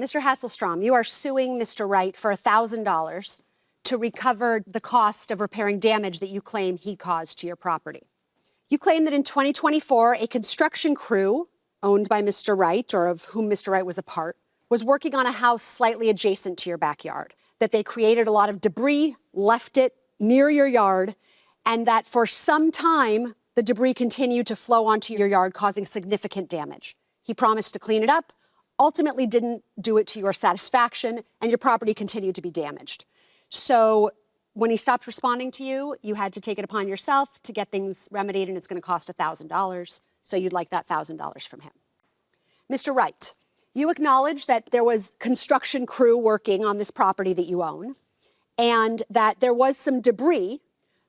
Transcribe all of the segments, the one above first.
Mr. Hasselstrom, you are suing Mr. Wright for $1,000 to recover the cost of repairing damage that you claim he caused to your property. You claim that in 2024, a construction crew owned by Mr. Wright, or of whom Mr. Wright was a part, was working on a house slightly adjacent to your backyard, that they created a lot of debris, left it near your yard, and that for some time, the debris continued to flow onto your yard, causing significant damage. He promised to clean it up, ultimately didn't do it to your satisfaction, and your property continued to be damaged. So when he stopped responding to you, you had to take it upon yourself to get things remedied, and it's going to cost $1,000. So you'd like that $1,000 from him. Mr. Wright, you acknowledge that there was construction crew working on this property that you own, and that there was some debris,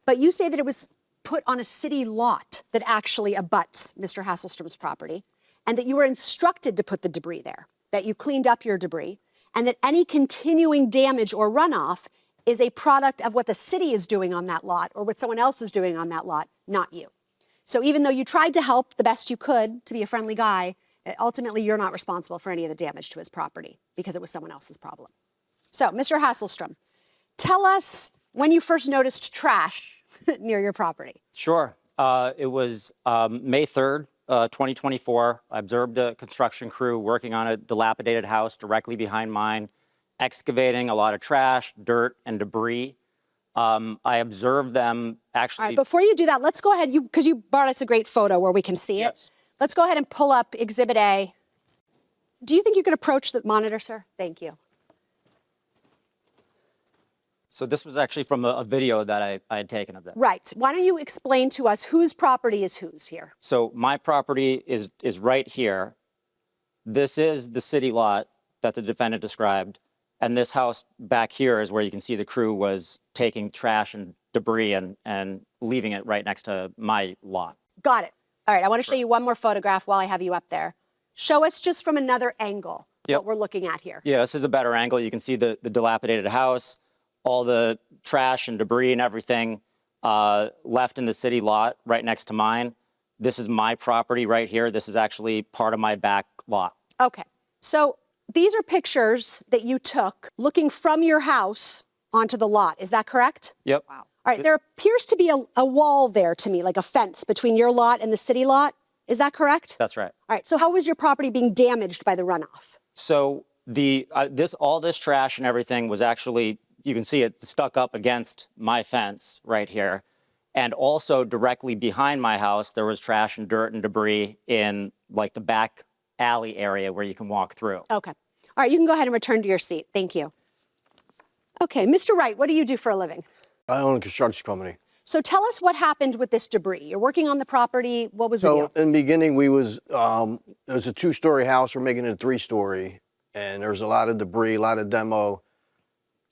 but you say that it was put on a city lot that actually abuts Mr. Hasselstrom's property, and that you were instructed to put the debris there, that you cleaned up your debris, and that any continuing damage or runoff is a product of what the city is doing on that lot or what someone else is doing on that lot, not you. So even though you tried to help the best you could to be a friendly guy, ultimately you're not responsible for any of the damage to his property because it was someone else's problem. So, Mr. Hasselstrom, tell us when you first noticed trash near your property. Sure. It was May 3rd, 2024. I observed a construction crew working on a dilapidated house directly behind mine, excavating a lot of trash, dirt, and debris. I observed them actually. All right, before you do that, let's go ahead, because you brought us a great photo where we can see it. Yes. Let's go ahead and pull up Exhibit A. Do you think you could approach the monitor, sir? Thank you. So this was actually from a video that I had taken of this. Right. Why don't you explain to us whose property is whose here? So my property is right here. This is the city lot that the defendant described. And this house back here is where you can see the crew was taking trash and debris and leaving it right next to my lot. Got it. All right, I want to show you one more photograph while I have you up there. Show us just from another angle what we're looking at here. Yeah, this is a better angle. You can see the dilapidated house, all the trash and debris and everything left in the city lot right next to mine. This is my property right here. This is actually part of my back lot. Okay, so these are pictures that you took looking from your house onto the lot. Is that correct? Yep. Wow. All right, there appears to be a wall there to me, like a fence between your lot and the city lot. Is that correct? That's right. All right, so how was your property being damaged by the runoff? So all this trash and everything was actually, you can see it stuck up against my fence right here. And also directly behind my house, there was trash and dirt and debris in like the back alley area where you can walk through. Okay. All right, you can go ahead and return to your seat. Thank you. Okay, Mr. Wright, what do you do for a living? I own a construction company. So tell us what happened with this debris. You're working on the property. What was the deal? So in the beginning, it was a two-story house. We're making it a three-story, and there's a lot of debris, a lot of demo.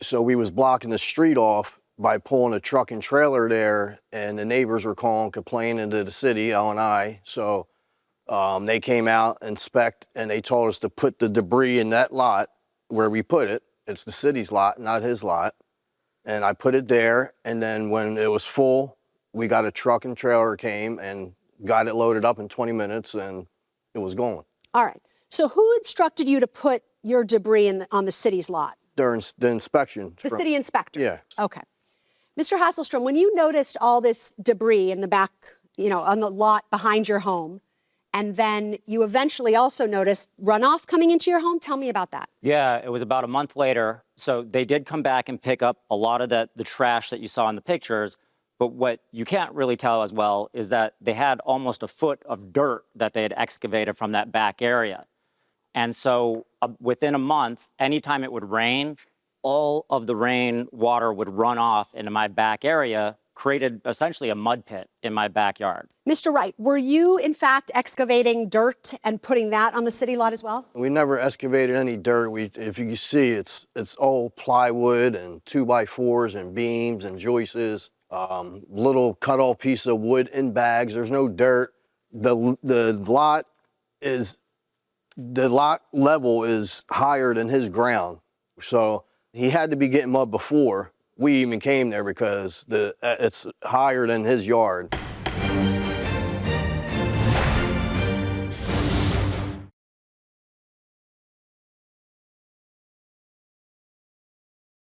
So we was blocking the street off by pulling a truck and trailer there, and the neighbors were calling, complaining to the city, L&I. So they came out, inspect, and they told us to put the debris in that lot where we put it. It's the city's lot, not his lot. And I put it there, and then when it was full, we got a truck and trailer came and got it loaded up in 20 minutes, and it was going. All right. So who instructed you to put your debris on the city's lot? During the inspection. The city inspector? Yeah. Okay. Mr. Hasselstrom, when you noticed all this debris in the back, on the lot behind your home, and then you eventually also noticed runoff coming into your home, tell me about that. Yeah, it was about a month later. So they did come back and pick up a lot of the trash that you saw in the pictures. But what you can't really tell as well is that they had almost a foot of dirt that they had excavated from that back area. And so within a month, anytime it would rain, all of the rain water would run off into my back area, created essentially a mud pit in my backyard. Mr. Wright, were you in fact excavating dirt and putting that on the city lot as well? We never excavated any dirt. If you can see, it's old plywood and 2x4s and beams and joists, little cut-off piece of wood in bags. There's no dirt. The lot level is higher than his ground. So he had to be getting mud before we even came there because it's higher than his yard.